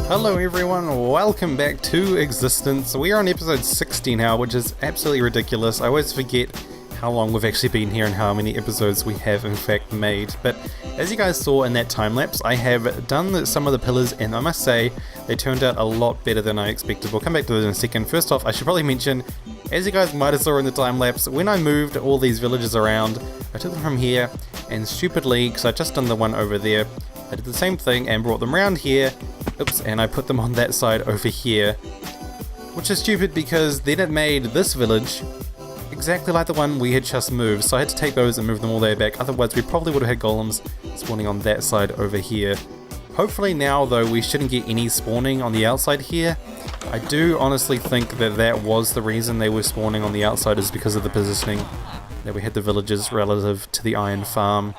Hello everyone, welcome back to Existence. We are on episode 60 now, which is absolutely ridiculous. I always forget how long we've actually been here and how many episodes we have in fact made. But as you guys saw in that time lapse, I have done some of the pillars and I must say they turned out a lot better than I expected. We'll come back to that in a second. First off, I should probably mention, as you guys might have saw in the time lapse, when I moved all these villages around, I took them from here and stupidly, because I just done the one over there, I did the same thing and brought them around here, oops, and I put them on that side over here, which is stupid because then it made this village exactly like the one we had just moved, so I had to take those and move them all the way back, otherwise we probably would have had golems spawning on that side over here. Hopefully now though we shouldn't get any spawning on the outside here. I do honestly think that that was the reason they were spawning on the outside, is because of the positioning that we had the villages relative to the iron farm.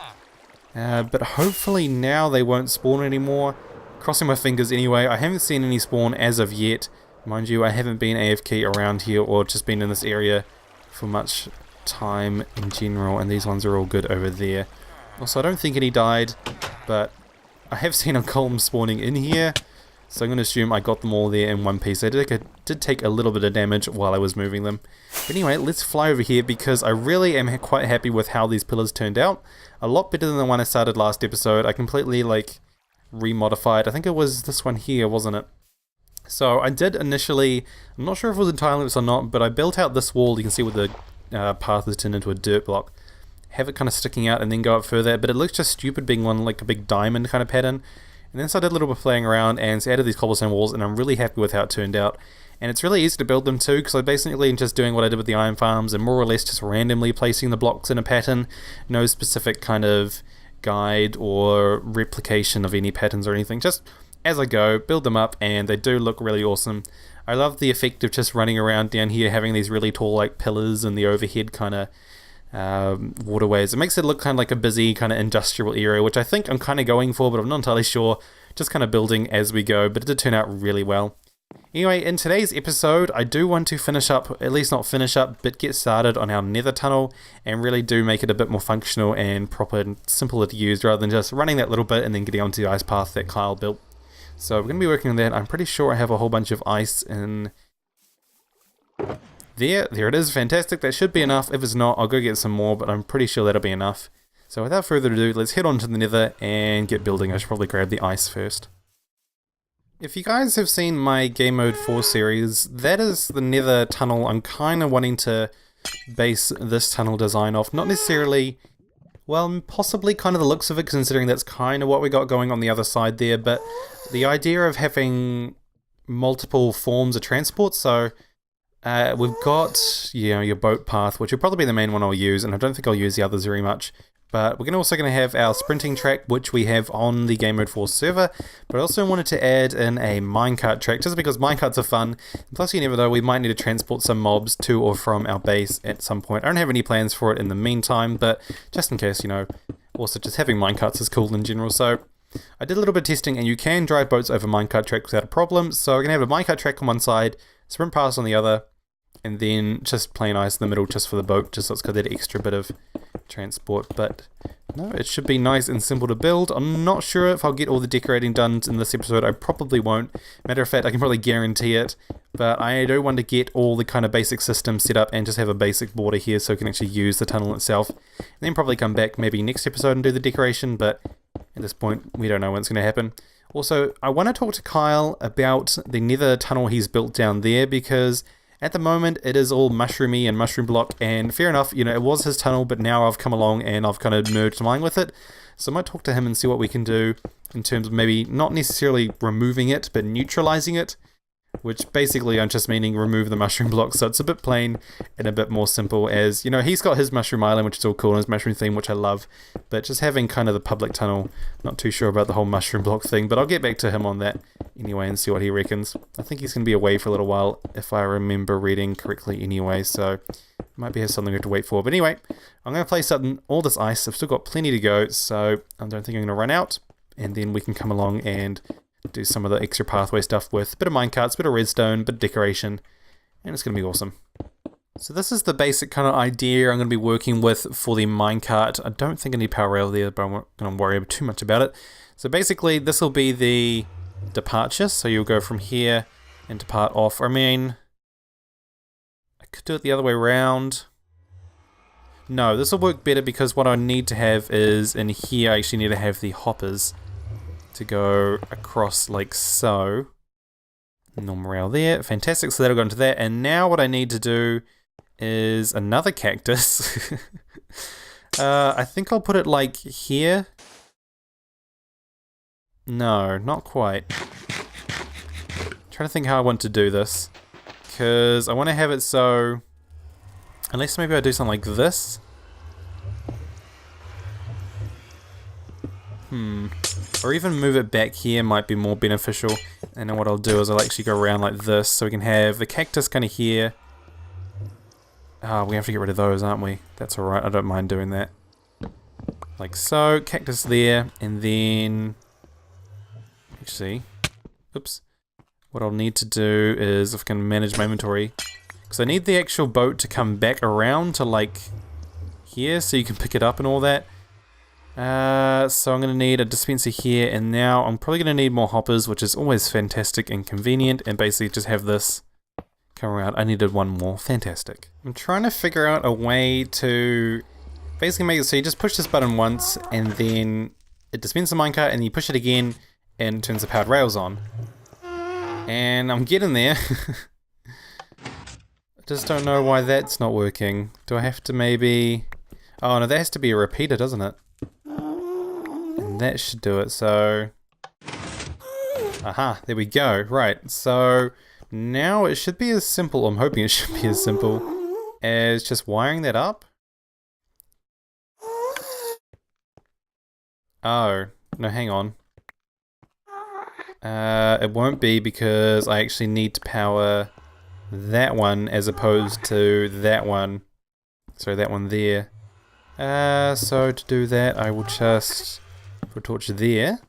But hopefully now they won't spawn anymore. Crossing my fingers anyway. I haven't seen any spawn as of yet. Mind you, I haven't been AFK around here or just been in this area for much time in general, and these ones are all good over there. Also, I don't think any died, but I have seen a golem spawning in here, so I'm going to assume I got them all there in one piece. They did take a little bit of damage while I was moving them. But anyway, let's fly over here because I really am quite happy with how these pillars turned out. A lot better than the one I started last episode. I completely remodified. I think it was this one here, wasn't it? So I did initially, I'm not sure if it was in time lapse or not, but I built out this wall. You can see where the path is turned into a dirt block. Have it kind of sticking out and then go up further, but it looks just stupid being one like a big diamond kind of pattern. And then so I did a little bit of playing around and added these cobblestone walls, and I'm really happy with how it turned out. And it's really easy to build them too, because I basically am just doing what I did with the iron farms and more or less just randomly placing the blocks in a pattern. No specific kind of guide or replication of any patterns or anything. Just as I go, build them up, and they do look really awesome. I love the effect of just running around down here, having these really tall pillars and the overhead kind of waterways. It makes it look kind of like a busy kind of industrial area, which I think I'm kind of going for, but I'm not entirely sure. Just kind of building as we go, but it did turn out really well. Anyway, in today's episode, I do want to finish up, at least not finish up, but get started on our Nether tunnel and really do make it a bit more functional and proper and simpler to use, rather than just running that little bit and then getting onto the ice path that Kyle built. So we're going to be working on that. I'm pretty sure I have a whole bunch of ice in there. There it is, fantastic. That should be enough. If it's not, I'll go get some more, but I'm pretty sure that'll be enough. So without further ado, let's head on to the Nether and get building. I should probably grab the ice first. If you guys have seen my Game Mode 4 series, that is the Nether tunnel I'm kind of wanting to base this tunnel design off. Not necessarily, well, possibly kind of the looks of it, considering that's kind of what we got going on the other side there, but the idea of having multiple forms of transport. So we've got, your boat path, which will probably be the main one I'll use, and I don't think I'll use the others very much. But we're also going to have our sprinting track, which we have on the Game Mode 4 server. But I also wanted to add in a minecart track, just because minecarts are fun. Plus, you never know, we might need to transport some mobs to or from our base at some point. I don't have any plans for it in the meantime, but just in case, also just having minecarts is cool in general. So I did a little bit of testing, and you can drive boats over minecart tracks without a problem. So we're going to have a minecart track on one side, sprint pass on the other, and then just plain ice in the middle just for the boat, just so it's got that extra bit of transport. But no, it should be nice and simple to build. I'm not sure if I'll get all the decorating done in this episode. I probably won't. Matter of fact, I can probably guarantee it, but I do want to get all the kind of basic systems set up and just have a basic border here so I can actually use the tunnel itself, and then probably come back maybe next episode and do the decoration, but at this point we don't know when it's going to happen. Also, I want to talk to Kyle about the nether tunnel he's built down there, because at the moment it is all mushroomy and mushroom block, and fair enough, you know, it was his tunnel, but now I've come along and I've kind of merged mine with it. So I might talk to him and see what we can do in terms of maybe not necessarily removing it, but neutralizing it. Which basically I'm just meaning remove the mushroom block, so it's a bit plain and a bit more simple, as, you know, he's got his mushroom island, which is all cool, and his mushroom theme, which I love, but just having kind of the public tunnel, not too sure about the whole mushroom block thing, but I'll get back to him on that anyway and see what he reckons. I think he's going to be away for a little while, if I remember reading correctly anyway, so might be something we have to wait for. But anyway, I'm going to place up all this ice. I've still got plenty to go, so I don't think I'm going to run out, and then we can come along and do some of the extra pathway stuff with a bit of minecarts, a bit of redstone, a bit of decoration, and it's going to be awesome. So this is the basic kind of idea I'm going to be working with for the minecart. I don't think I need power rail there, but I'm not going to worry too much about it. So basically this will be the departure, so you'll go from here and depart off. I mean, I could do it the other way around. No, this will work better, because what I need to have is, in here I actually need to have the hoppers to go across like so. Normal rail there, fantastic, so that'll go into that. And now what I need to do is another cactus. I think I'll put it like here. No, not quite. I'm trying to think how I want to do this, because I want to have it so, unless maybe I do something like this. Or even move it back here might be more beneficial. And then what I'll do is I'll actually go around like this, so we can have the cactus kind of here. Ah, we have to get rid of those, aren't we? That's alright, I don't mind doing that. Like so, cactus there, and then... Actually, oops. What I'll need to do is, if I can manage my inventory, because I need the actual boat to come back around to like here, so you can pick it up and all that. So I'm going to need a dispenser here, and now I'm probably going to need more hoppers, which is always fantastic and convenient, and basically just have this come around. I needed one more. Fantastic. I'm trying to figure out a way to basically make it so you just push this button once, and then it dispenses the minecart, and you push it again, and it turns the powered rails on. And I'm getting there. I just don't know why that's not working. Do I have to maybe... Oh no, that has to be a repeater, doesn't it? That should do it, so... Aha, there we go. Right, so now it should be as simple, I'm hoping it should be as simple as just wiring that up. Oh, no, hang on. It won't be, because I actually need to power that one as opposed to that one. Sorry, that one there. So to do that, I will just put a torch there,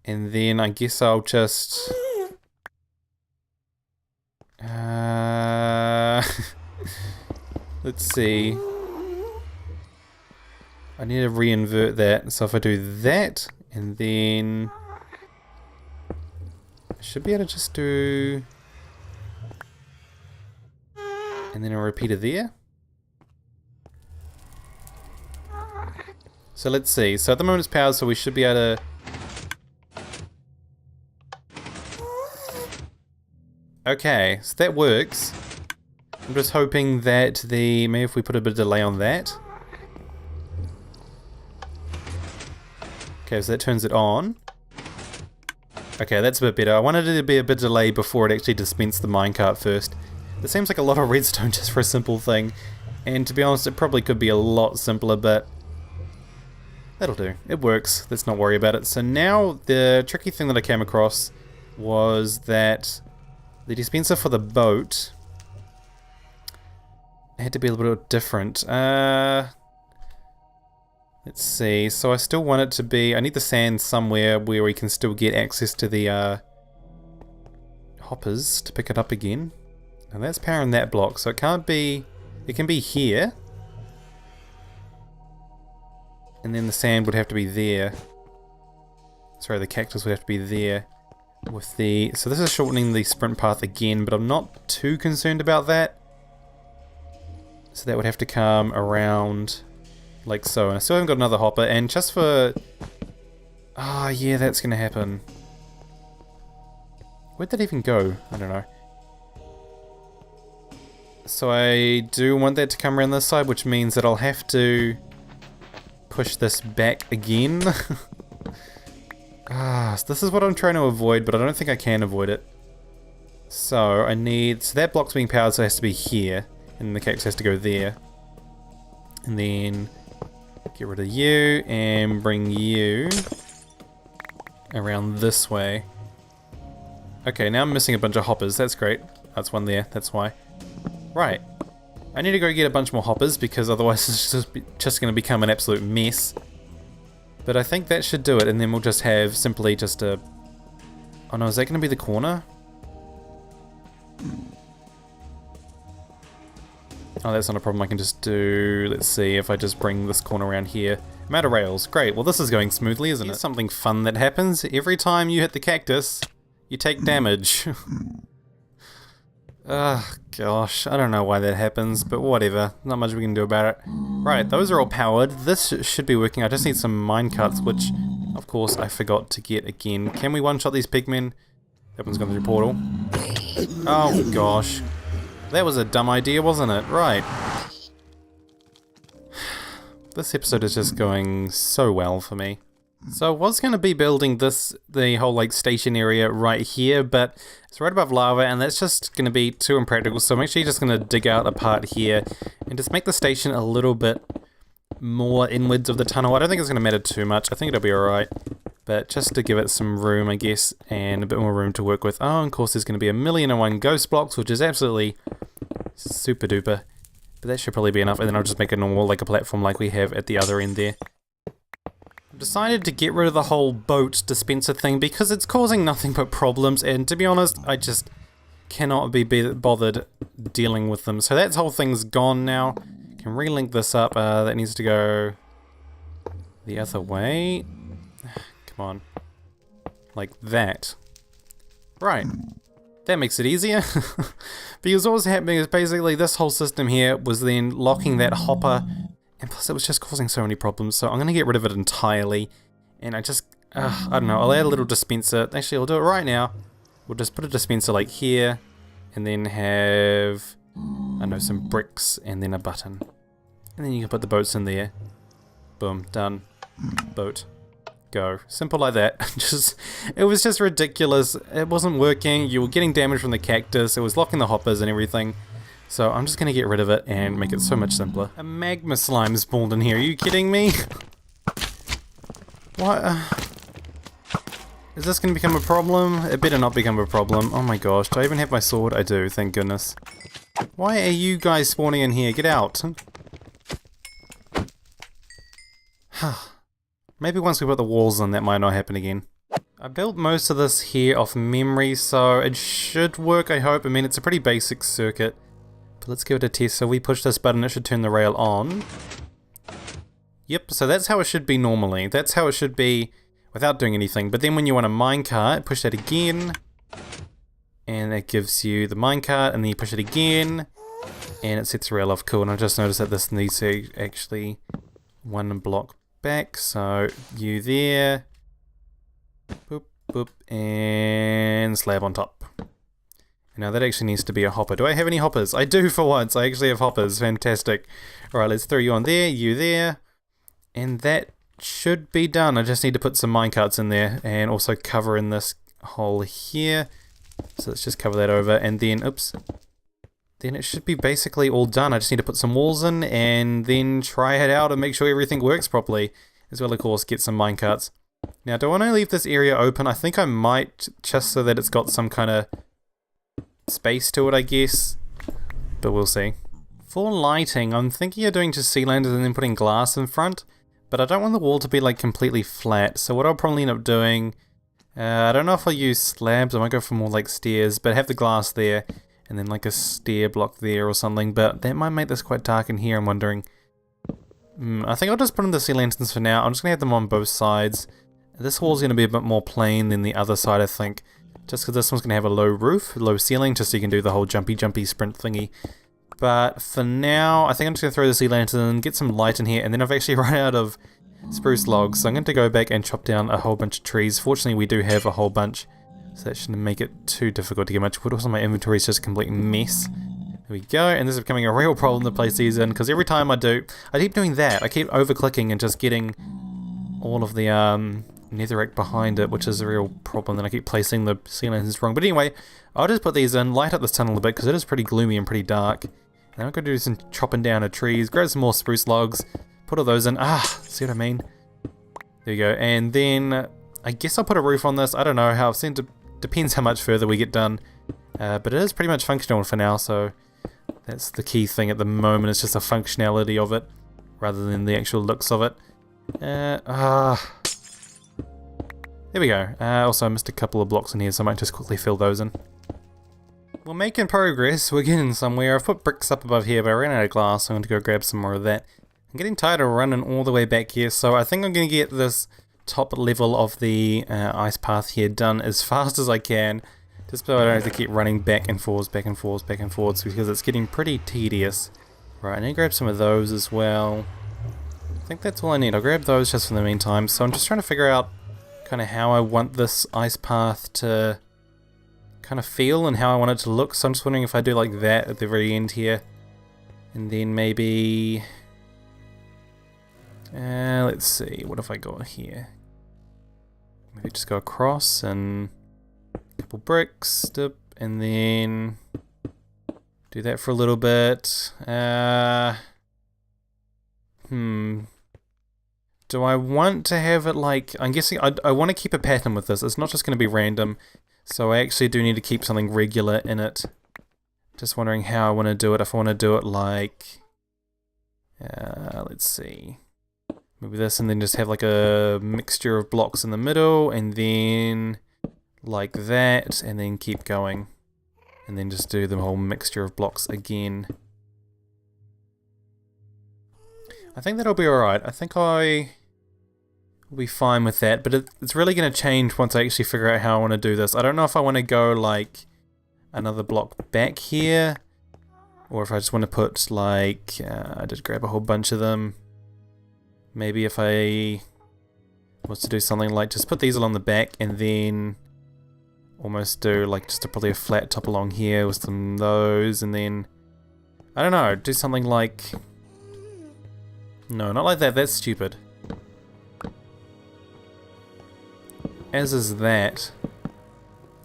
and then I guess I'll just let's see, I need to re-invert that, so if I do that, and then I should be able to just do, and then a repeater there. So let's see, so at the moment it's powered, so we should be able to... Okay, so that works. I'm just hoping that maybe if we put a bit of delay on that. Okay, so that turns it on. Okay, that's a bit better. I wanted it to be a bit delay before it actually dispensed the minecart first. This seems like a lot of redstone just for a simple thing. And to be honest, it probably could be a lot simpler, but... that'll do. It works. Let's not worry about it. So now the tricky thing that I came across was that the dispenser for the boat had to be a little bit different. Let's see. So I still want it to be... I need the sand somewhere where we can still get access to the hoppers to pick it up again. Now that's powering that block, so it can't be... It can be here. And then the sand would have to be there. Sorry, the cactus would have to be there. With the... So this is shortening the sprint path again, but I'm not too concerned about that. So that would have to come around like so. And I still haven't got another hopper, and just for... Ah, yeah, that's gonna happen. Where'd that even go? I don't know. So I do want that to come around this side, which means that I'll have to push this back again. So this is what I'm trying to avoid, but I don't think I can avoid it. So I need... So that block's being powered, so it has to be here. And the cactus has to go there. And then get rid of you and bring you around this way. Okay, now I'm missing a bunch of hoppers. That's great. That's one there. That's why. Right. I need to go get a bunch more hoppers because otherwise it's just going to become an absolute mess. But I think that should do it, and then we'll just have simply just a... Oh no, is that going to be the corner? Oh, that's not a problem. I can just do... Let's see if I just bring this corner around here. I'm out of rails. Great. Well, this is going smoothly, isn't it? Here's something fun that happens. Every time you hit the cactus, you take damage. Ugh, gosh, I don't know why that happens, but whatever. Not much we can do about it. Right, those are all powered. This should be working. I just need some minecarts, which, of course, I forgot to get again. Can we one-shot these pigmen? That one's gone through portal. Oh, gosh. That was a dumb idea, wasn't it? Right. This episode is just going so well for me. So I was going to be building the whole like station area right here, but it's right above lava and that's just going to be too impractical, so I'm actually just going to dig out a part here and just make the station a little bit more inwards of the tunnel. I don't think it's going to matter too much, I think it'll be alright, but just to give it some room I guess, and a bit more room to work with. Oh, and of course there's going to be 1,000,001 ghost blocks, which is absolutely super duper, but that should probably be enough, and then I'll just make a normal like a platform like we have at the other end there. Decided to get rid of the whole boat dispenser thing because it's causing nothing but problems, and to be honest I just cannot be bothered dealing with them. So that whole thing's gone now. Can relink this up. That needs to go the other way. Come on. Like that. Right. That makes it easier. Because what was happening is basically this whole system here was then locking that hopper. And plus it was just causing so many problems, so I'm going to get rid of it entirely. And I don't know, I'll add a little dispenser. Actually, I'll do it right now. We'll just put a dispenser like here, and then have, I don't know, some bricks, and then a button. And then you can put the boats in there. Boom, done. Boat. Go. Simple like that. It was just ridiculous. It wasn't working, you were getting damage from the cactus, it was locking the hoppers and everything. So I'm just going to get rid of it and make it so much simpler. A magma slime spawned in here, are you kidding me? What? Is this going to become a problem? It better not become a problem. Oh my gosh, do I even have my sword? I do, thank goodness. Why are you guys spawning in here? Get out. Maybe once we put the walls in that might not happen again. I built most of this here off memory, so it should work, I hope. I mean, it's a pretty basic circuit. Let's give it a test. So we push this button, it should turn the rail on. Yep, so that's how it should be normally. That's how it should be without doing anything. But then when you want a minecart, push that again. And it gives you the minecart, and then you push it again. And it sets the rail off. Cool, and I just noticed that this needs to actually one block back. So you there. Boop, boop, and slab on top. Now that actually needs to be a hopper. Do I have any hoppers? I do for once. I actually have hoppers. Fantastic. Alright, let's throw you on there, you there. And that should be done. I just need to put some minecarts in there and also cover in this hole here. So let's just cover that over and then, oops. Then it should be basically all done. I just need to put some walls in and then try it out and make sure everything works properly. As well, of course, get some minecarts. Now, do I want to leave this area open? I think I might, just so that it's got some kind of space to it, I guess, but we'll see. For lighting, I'm thinking of doing just sea lanterns and then putting glass in front, but I don't want the wall to be like completely flat, so what I'll probably end up doing, I don't know if I'll use slabs, I might go for more like stairs, but have the glass there, and then like a stair block there or something, but that might make this quite dark in here, I'm wondering. I think I'll just put in the sea lanterns for now. I'm just going to have them on both sides. This wall's going to be a bit more plain than the other side, I think. Just because this one's going to have a low roof, low ceiling, just so you can do the whole jumpy sprint thingy. But for now, I think I'm just going to throw the sea lantern, get some light in here, and then I've actually run out of spruce logs, so I'm going to go back and chop down a whole bunch of trees. Fortunately, we do have a whole bunch, so that shouldn't make it too difficult to get much wood. Also, my inventory is just a complete mess. There we go, and this is becoming a real problem to place these in, because every time I keep doing that. I keep over-clicking and just getting all of the netherrack behind it, which is a real problem. Then I keep placing the sea lanterns wrong. But anyway, I'll just put these in, light up this tunnel a bit, because it is pretty gloomy and pretty dark. And I'm going to do some chopping down of trees, grab some more spruce logs, put all those in. See what I mean? There you go. And then I guess I'll put a roof on this. I don't know how. It depends how much further we get done. But it is pretty much functional for now, so that's the key thing at the moment. It's just the functionality of it, rather than the actual looks of it. There we go. Also, I missed a couple of blocks in here, so I might just quickly fill those in. We're making progress. We're getting somewhere. I've put bricks up above here, but I ran out of glass, so I'm going to go grab some more of that. I'm getting tired of running all the way back here, so I think I'm going to get this top level of the ice path here done as fast as I can, just so I don't have to keep running back and forwards, because it's getting pretty tedious. Right, I need to grab some of those as well. I think that's all I need. I'll grab those just for the meantime. So I'm just trying to figure out kind of how I want this ice path to kind of feel and how I want it to look. So I'm just wondering if I do like that at the very end here, and then maybe let's see, what if I got here? Maybe just go across and a couple bricks, dip, and then do that for a little bit. Do I want to have it like, I'm guessing I want to keep a pattern with this. It's not just going to be random. So I actually do need to keep something regular in it. Just wondering how I want to do it. If I want to do it like, let's see, maybe this, and then just have like a mixture of blocks in the middle, and then like that, and then keep going, and then just do the whole mixture of blocks again. I think that'll be alright. I think I will be fine with that, but it's really going to change once I actually figure out how I want to do this. I don't know if I want to go like another block back here, or if I just want to put like, I just grab a whole bunch of them. Maybe if I was to do something like just put these along the back, and then almost do like just probably a flat top along here with some of those, and then I don't know, do something like, no, not like that, that's stupid. As is that,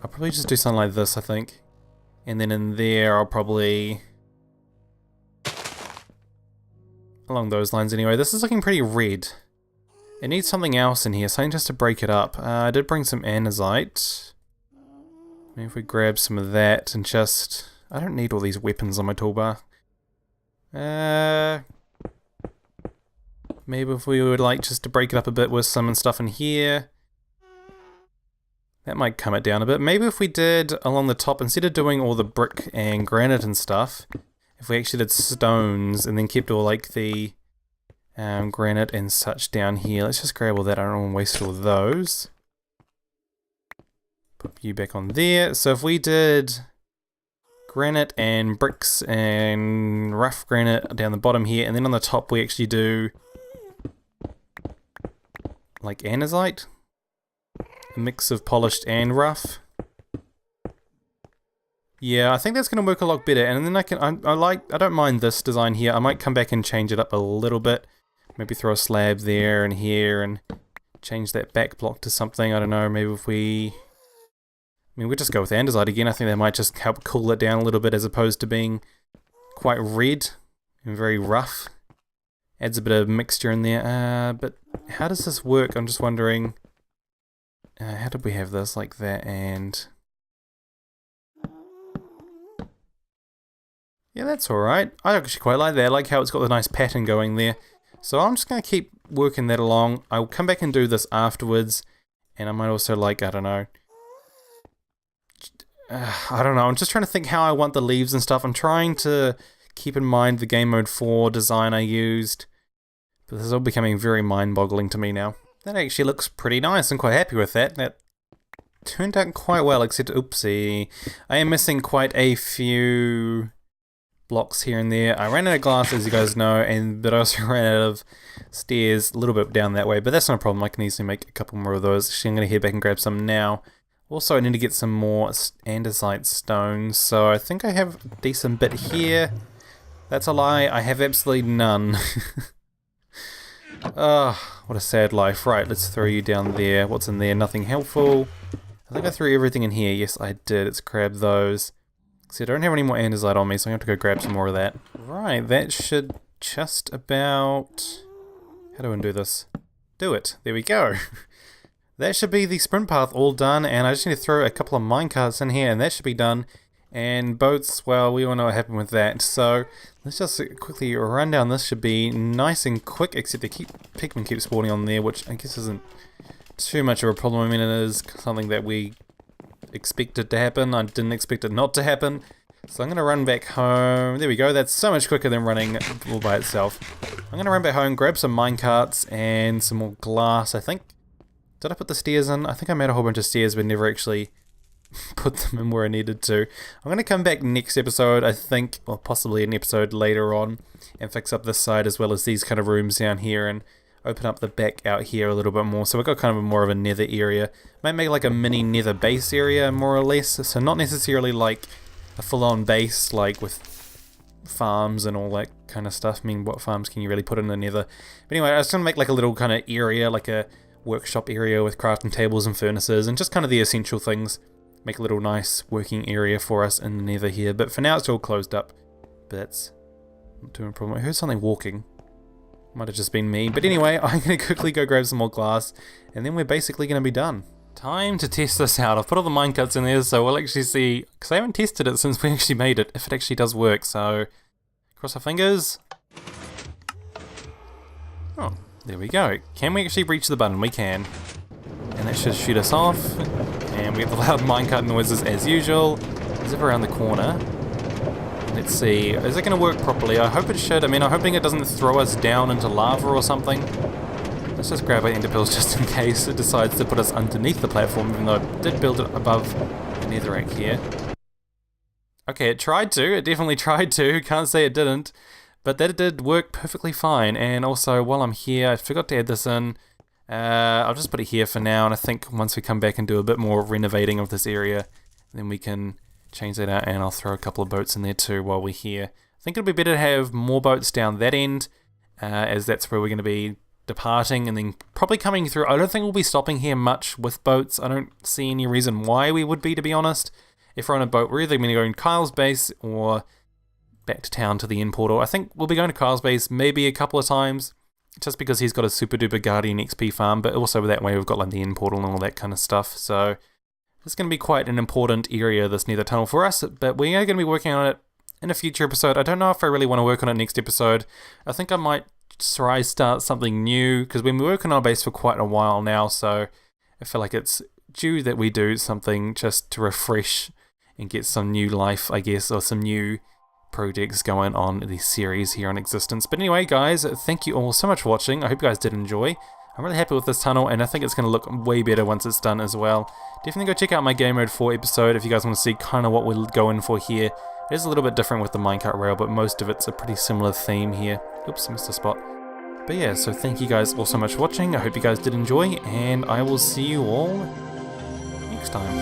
I'll probably just do something like this, I think. And then in there I'll probably, along those lines anyway. This is looking pretty red. It needs something else in here, something just to break it up. I did bring some andesite. Maybe if we grab some of that and just, I don't need all these weapons on my toolbar. Maybe if we would like just to break it up a bit with some stuff in here. That might calm it down a bit. Maybe if we did along the top, instead of doing all the brick and granite and stuff, if we actually did stones and then kept all like the granite and such down here. Let's just grab all that. I don't want to waste all those. Put you back on there. So if we did granite and bricks and rough granite down the bottom here, and then on the top we actually do like andesite. A mix of polished and rough. Yeah, I think that's going to work a lot better. And then I don't mind this design here. I might come back and change it up a little bit. Maybe throw a slab there and here and change that back block to something. I don't know, maybe if we, we'll just go with andesite again. I think that might just help cool it down a little bit as opposed to being quite red and very rough. Adds a bit of mixture in there. But how does this work? I'm just wondering. How did we have this like that? And yeah, that's alright. I actually quite like that. I like how it's got the nice pattern going there. So I'm just going to keep working that along. I'll come back and do this afterwards. And I might also like, I don't know, I don't know, I'm just trying to think how I want the leaves and stuff. I'm trying to keep in mind the Game Mode 4 design I used, but this is all becoming very mind-boggling to me now. That actually looks pretty nice. I'm quite happy with that. That turned out quite well, except, oopsie, I am missing quite a few blocks here and there. I ran out of glass, as you guys know, but I also ran out of stairs a little bit down that way, but that's not a problem. I can easily make a couple more of those. Actually, I'm going to head back and grab some now. Also, I need to get some more andesite stones, so I think I have a decent bit here. That's a lie, I have absolutely none. What a sad life. Right, let's throw you down there. What's in there? Nothing helpful. I think I threw everything in here. Yes, I did. Let's grab those. See, I don't have any more andesite on me, so I'm going to have to go grab some more of that. Right, that should just about... How do I do this? Do it. There we go. That should be the sprint path all done, and I just need to throw a couple of minecarts in here, and that should be done. And boats, well, we all know what happened with that. So let's just quickly run down. This should be nice and quick, except the Pikmin keep spawning on there, which I guess isn't too much of a problem. I mean, it is something that we expected to happen. I didn't expect it not to happen. So I'm going to run back home. There we go. That's so much quicker than running all by itself. I'm going to run back home, grab some minecarts and some more glass, I think. Did I put the stairs in? I think I made a whole bunch of stairs, but never actually put them in where I needed to. I'm going to come back next episode, I think, or possibly an episode later on, and fix up this side as well as these kind of rooms down here, and open up the back out here a little bit more. So we've got kind of more of a nether area. Might make like a mini nether base area, more or less. So not necessarily like a full-on base, like with farms and all that kind of stuff. I mean, what farms can you really put in the nether? But anyway, I was going to make like a little kind of area, like a workshop area with crafting tables and furnaces, and just kind of the essential things. Make a little nice working area for us in the nether here. But for now, it's all closed up. But that's not too much problem. I heard something walking. Might have just been me. But anyway, I'm going to quickly go grab some more glass, and then we're basically going to be done. Time to test this out. I've put all the minecarts in there, so we'll actually see, because I haven't tested it since we actually made it, if it actually does work. So, cross our fingers. Oh, there we go. Can we actually reach the button? We can. And that should shoot us off. And we get the loud minecart noises as usual. Zip around the corner. Let's see, is it going to work properly? I hope it should. I mean, I'm hoping it doesn't throw us down into lava or something. Let's just grab our ender pills just in case it decides to put us underneath the platform, even though I did build it above the netherrack here. Okay, it tried to. It definitely tried to. Can't say it didn't. But that did work perfectly fine. And also, while I'm here, I forgot to add this in. I'll just put it here for now, and I think once we come back and do a bit more renovating of this area, then we can change that out, and I'll throw a couple of boats in there too while we're here. I think it'll be better to have more boats down that end, as that's where we're going to be departing, and then probably coming through. I don't think we'll be stopping here much with boats. I don't see any reason why we would be, to be honest. If we're on a boat, we're either going to go in Kyle's base or back to town to the end portal. I think we'll be going to Kyle's base maybe a couple of times, just because he's got a super duper Guardian XP farm, but also that way we've got like the end portal and all that kind of stuff. So it's going to be quite an important area, this nether tunnel for us, but we are going to be working on it in a future episode. I don't know if I really want to work on it next episode. I think I might try start something new, because we've been working on our base for quite a while now, so I feel like it's due that we do something just to refresh and get some new life, I guess, or some new projects going on in this series here on Existence. But anyway, guys, thank you all so much for watching. I hope you guys did enjoy. I'm really happy with this tunnel, and I think it's going to look way better once it's done as well. Definitely go check out my Game Mode 4 episode if you guys want to see kind of what we're going for here. It is a little bit different with the minecart rail, but most of it's a pretty similar theme here. Oops, missed a spot. But yeah, so thank you guys all so much for watching. I hope you guys did enjoy, and I will see you all next time.